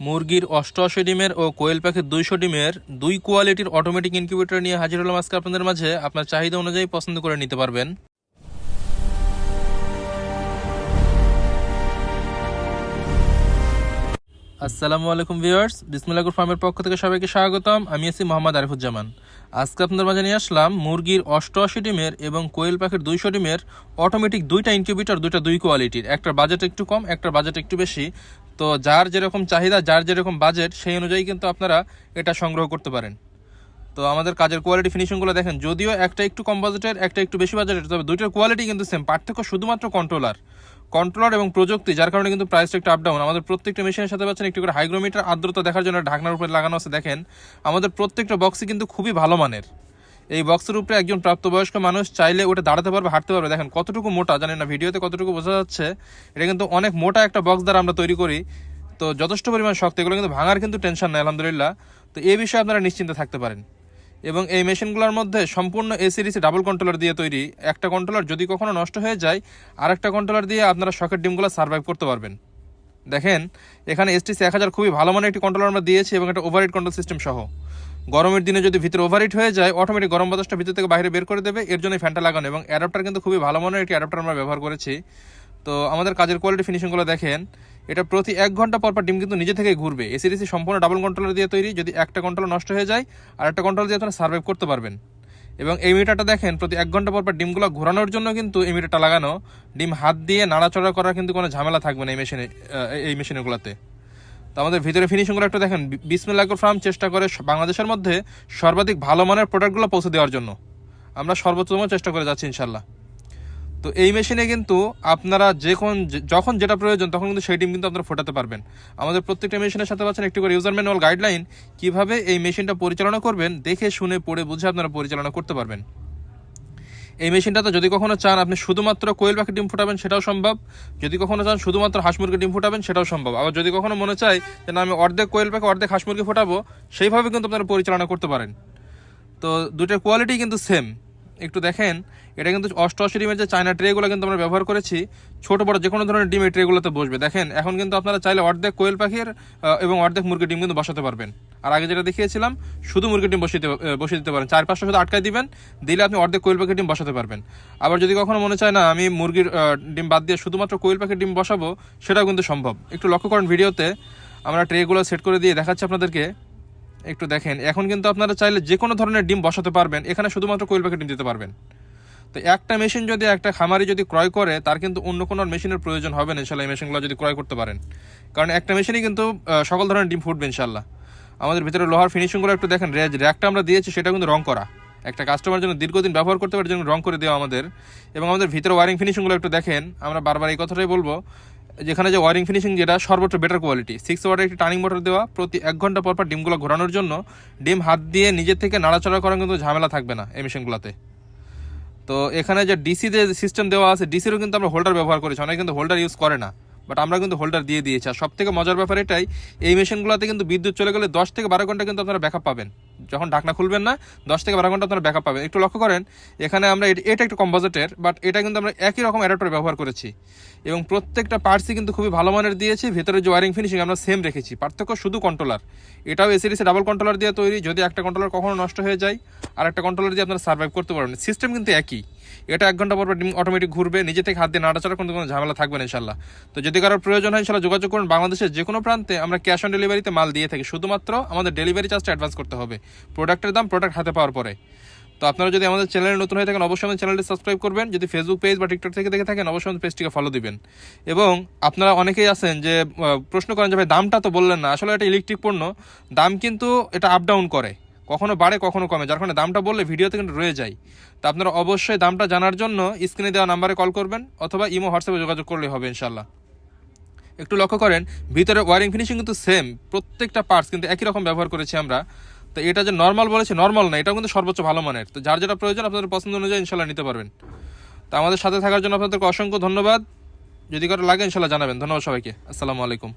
মুরগির ৮৮ ডিমের ও কোয়েল পাখির ২০০ ডিমের দুই কোয়ালিটির অটোমেটিক ইনকিউবেটর নিয়ে হাজির হলাম আজকে আপনাদের মাঝে। আপনার চাহিদা অনুযায়ী পছন্দ করে নিতে পারবেন। আসসালামু আলাইকুম ভিউয়ার্স, বিসমিল্লাহ ফার্মের পক্ষ থেকে সবাইকে স্বাগতম। আমি আছি মোহাম্মদ আরিফুজ্জামান। আজকে আপনাদের মাঝে নিয়ে আসলাম মুরগির ৮৮ ডিমের এবং কোয়েল পাখির ২০০ ডিমের অটোমেটিক দুইটা ইনকিউবেটর, দুই কোয়ালিটির। একটার বাজেট একটু কম, একটার বাজেট একটু বেশি। তো যার যেরকম চাহিদা, যার যেরকম বাজেট, সেই অনুযায়ী কিন্তু আপনারা এটা সংগ্রহ করতে পারেন। তো আমাদের কাজের কোয়ালিটি ফিনিশিংগুলো দেখেন, যদিও একটা একটু কম বাজেটের, একটা একটু বেশি বাজেটের, তবে দুইটার কোয়ালিটি কিন্তু সেম। পার্থক্য শুধুমাত্র কন্ট্রোলার এবং প্রযুক্তি, যার কারণে কিন্তু প্রাইসটা একটু আপ ডাউন। আমাদের প্রত্যেকটা মেশিনের সাথে পাচ্ছেন একটু করে হাইগ্রোমিটার, আর্দ্রতা দেখার জন্য ঢাকনার উপরে লাগানো আছে। দেখেন আমাদের প্রত্যেকটা বক্সই কিন্তু খুবই ভালো মানের। এই বক্সের উপরে একজন প্রাপ্তবয়স্ক মানুষ চাইলে ওটা দাঁড়াতে পারবে, হাঁটতে পারবে। দেখেন কতটুকু মোটা, জানেন না ভিডিওতে কতটুকু বোঝা যাচ্ছে। এটা কিন্তু অনেক মোটা একটা বক্স দ্বারা আমরা তৈরি করি, তো যথেষ্ট পরিমাণ শক্ত। এগুলো কিন্তু ভাঙার কিন্তু টেনশন নেই আলহামদুলিল্লাহ। তো এই বিষয়ে আপনারা নিশ্চিন্তে থাকতে পারেন। এবং এই মেশিনগুলোর মধ্যে সম্পূর্ণ এসিডিসি ডাবল কন্ট্রোলার দিয়ে তৈরি। একটা কন্ট্রোলার যদি কখনো নষ্ট হয়ে যায়, আরেকটা কন্ট্রোলার দিয়ে আপনারা শখের ডিমগুলো সার্ভাইভ করতে পারবেন। দেখেন এখানে এসটিসি 1000 খুবই ভালো মানের একটি কন্ট্রোলার আমরা দিয়েছি, এবং একটা ওভারহিট কন্ট্রোল সিস্টেম সহ। গরমের দিনে যদি ভিতরে ওভারহিট হয়ে যায়, অটোমেটিক গরম বাতাসটা ভিতর থেকে বাইরে বের করে দেবে, এর জন্য ফ্যানটা লাগানো। এবং অ্যাডাপ্টার কিন্তু খুবই ভালো মানের একটি অ্যাডাপ্টার আমরা ব্যবহার করেছি। তো আমাদের কাজের কোয়ালিটি ফিনিশিংগুলো দেখেন, এটা প্রতি 1 ঘন্টা পর ডিম কিন্তু নিজে থেকেই ঘুরবে। এসিডিসি সম্পূর্ণ ডাবল কন্ট্রোলার দিয়ে তৈরি। যদি একটা কন্ট্রোলার নষ্ট হয়ে যায়, আর একটা কন্ট্রোলার দিয়ে আপনারা সার্ভাইভ করতে পারবেন। এবং এই মিটারটা দেখেন, প্রতি 1 ঘন্টা পর ডিমগুলো ঘোরানোর জন্য কিন্তু এই মিটারটা লাগানো। ডিম হাত দিয়ে নাড়াচড়া করার কিন্তু কোনো ঝামেলা থাকবে না এই মেশিনগুলোতে। তো আমাদের ভিতরে ফিনিশিংগুলো একটু দেখেন। বিসমিল্লাহ ফার্ম চেষ্টা করে বাংলাদেশের মধ্যে সর্বাধিক ভালো মানের প্রোডাক্টগুলো পৌঁছে দেওয়ার জন্য। আমরা সর্বোত্তম চেষ্টা করে যাচ্ছি ইনশাল্লাহ। তো এই মেশিনে কিন্তু আপনারা যখন যেটা প্রয়োজন তখন কিন্তু সেই ডিম কিন্তু আপনারা ফোটাতে পারবেন। আমাদের প্রত্যেকটা মেশিনের সাথে পাচ্ছেন একটি করে ইউজার ম্যানুয়াল গাইডলাইন, কিভাবে এই মেশিনটা পরিচালনা করবেন দেখে শুনে পড়ে বুঝে আপনারা পরিচালনা করতে পারবেন। এই মেশিনটাতে যদি কখনো চান আপনি শুধুমাত্র কোয়েল পাখির ডিম ফোটাবেন, সেটাও সম্ভব। যদি কখনো চান শুধুমাত্র হাঁস মুরগির ডিম ফোটাবেন, সেটাও সম্ভব। আবার যদি কখনো মনে চায় যে না, আমি অর্ধেক কোয়েল পাখি অর্ধেক হাঁস মুরগি ফোটাবো, সেইভাবে কিন্তু আপনারা পরিচালনা করতে পারেন। তো দুটোর কোয়ালিটি কিন্তু সেম। একটু দেখেন, এটা কিন্তু 88 ডিমের যে চায়না ট্রেগুলো কিন্তু আমরা ব্যবহার করেছি। ছোট বড় যে কোনো ধরনের ডিম এই ট্রেগুলোতে বসবে। দেখেন এখন কিন্তু আপনারা চাইলে অর্ধেক কোয়েল পাখির এবং অর্ধেক মুরগির ডিম কিন্তু বসাতে পারবেন। আর আগে যেটা দেখিয়েছিলাম, শুধু মুরগির ডিম বসিয়ে দিতে পারেন। 4-5টা শুধু আটকায় দিবেন, দিলে আপনি অর্ধেক কোয়েল পাখির ডিম বসাতে পারবেন। আবার যদি কখনো মনে চায় না, আমি মুরগির ডিম বাদ দিয়ে শুধুমাত্র কোয়েল পাখির ডিম বসাবো, সেটাও কিন্তু সম্ভব। একটু লক্ষ্য করেন, ভিডিওতে আমরা ট্রেগুলো সেট করে দিয়ে দেখাচ্ছি আপনাদেরকে। একটু দেখেন, এখন কিন্তু আপনারা চাইলে যে কোনো ধরনের ডিম বসাতে পারবেন। এখানে শুধুমাত্র কোয়েল পাখির ডিম দিতে পারবেন। তো একটা মেশিন যদি একটা খামারি যদি ক্রয় করে, তার কিন্তু অন্য কোনো মেশিনের প্রয়োজন হবে না ইনশাল্লাহ, এই মেশিনগুলো যদি ক্রয় করতে পারেন। কারণ একটা মেশিনই কিন্তু সকল ধরনের ডিম ফুটবে ইনশাল্লাহ। আমাদের ভিতরে লোহার ফিনিশিংগুলো একটু দেখেন। র্যাকটা আমরা দিয়েছি, সেটা কিন্তু রং করা। একটা কাস্টমার জন্য দীর্ঘদিন ব্যবহার করতে পারে জন্য রং করে দেওয়া আমাদের। এবং আমাদের ভিতরে ওয়ারিং ফিনিশিংগুলো একটু দেখেন। আমরা বারবার এই কথাটাই বলবো, যেখানে যে ওয়ারিং ফিনিশিং যেটা সর্বোচ্চ বেটার কোয়ালিটি। 6 ওয়াটের একটি টার্নিং মোটর দেওয়া। প্রতি 1 ঘন্টা পর ডিমগুলো ঘোরানোর জন্য, ডিম হাত দিয়ে নিজের থেকে নাড়াচড়া করার কিন্তু ঝামেলা থাকবে না এই মেশিনগুলোতে। তো এখানে যে ডিসি যে সিস্টেম দেওয়া আছে, ডিসিরও কিন্তু আমরা হোল্ডার ব্যবহার করেছি। অনেকে কিন্তু হোল্ডার ইউজ করে না, বাট আমরা কিন্তু হোল্ডার দিয়ে দিয়েছি। আর সব থেকে মজার ব্যাপার এটাই, এই মেশিনগুলোতে কিন্তু বিদ্যুৎ চলে গেলে 10 থেকে 12 ঘন্টা কিন্তু আপনারা ব্যাকআপ পাবেন। যখন ঢাকনা খুলবেন না, 10 থেকে 12 ঘন্টা আপনারা ব্যাকআপ পাবেন। একটু লক্ষ্য করেন, এখানে আমরা এটা একটু কম বাজেটের, বাট এটা কিন্তু আমরা একই রকম অ্যাডাপ্টার ব্যবহার করেছি। এবং প্রত্যেকটা পার্টসই কিন্তু খুবই ভালো মানের দিয়েছি। ভেতরে যে ওয়ারিং ফিনিশিং আমরা সেম রেখেছি, পার্থক্য শুধু কন্ট্রোলার। এটাও এসিডিসি ডাবল কন্ট্রোলার দিয়ে তৈরি। যদি একটা কন্ট্রোলার কখনো নষ্ট হয়ে যায়, আর একটা কন্ট্রোলার দিয়ে আপনারা সার্ভাইভ করতে পারবেন। সিস্টেম কিন্তু একই। এটা 1 ঘন্টা পর ডিম অটোমেটিক ঘুরবে, নিজে থেকে হাত দিয়ে নাড়াচাড়া কোনো ঝামেলা থাকবে না ইনশাল্লাহ। তো যদি কারোর প্রয়োজন হয় ইনশাল্লাহ যোগাযোগ করুন। বাংলাদেশের যে কোনো প্রান্তে আমরা ক্যাশ অন ডেলিভারিতে মাল দিয়ে থাকি। শুধুমাত্র আমাদের ডেলিভারি চার্জটা অ্যাডভান্স করতে হবে, প্রোডাক্টের দাম প্রোডাক্ট হাতে পাওয়ার পরে। তো আপনারা যদি আমাদের চ্যানেলে নতুন হয়ে থাকেন, অবশ্যই আমাদের চ্যানেলটি সাবস্ক্রাইব করবেন। যদি ফেসবুক পেজ বা টিকটক থেকে দেখে থাকেন, অবশ্যই আমাদের পেজটিকে ফলো দিবেন। এবং আপনারা অনেকেই আছেন যে প্রশ্ন করেন যে ভাই দামটা তো বললেন না। আসলে এটা ইলেকট্রিক পণ্য, দাম কিন্তু এটা আপ ডাউন করে, কখনো বাড়ে কখনো কমে, যার কারণে দামটা বললে ভিডিওতে কিন্তু রয়ে যায়। তো আপনারা অবশ্যই দামটা জানার জন্য স্ক্রিনে দেওয়া নাম্বারে কল করবেন, অথবা ইমো হোয়াটসঅ্যাপে যোগাযোগ করলেই হবে ইনশাল্লাহ। একটু লক্ষ্য করেন, ভিতরে ওয়ারিং ফিনিশিং কিন্তু সেম। প্রত্যেকটা পার্টস কিন্তু একই রকম ব্যবহার করেছি আমরা। তো এটা যে নর্মাল বলেছি, নর্মাল না, এটাও কিন্তু সর্বোচ্চ ভালো মানের। তো যার যেটা প্রয়োজন আপনাদের পছন্দ অনুযায়ী ইনশাল্লাহ নিতে পারবেন। তো আমাদের সাথে থাকার জন্য আপনাদেরকে অসংখ্য ধন্যবাদ। যদি কারো লাগে ইনশাল্লাহ জানাবেন। ধন্যবাদ সবাইকে। আসসালামু আলাইকুম।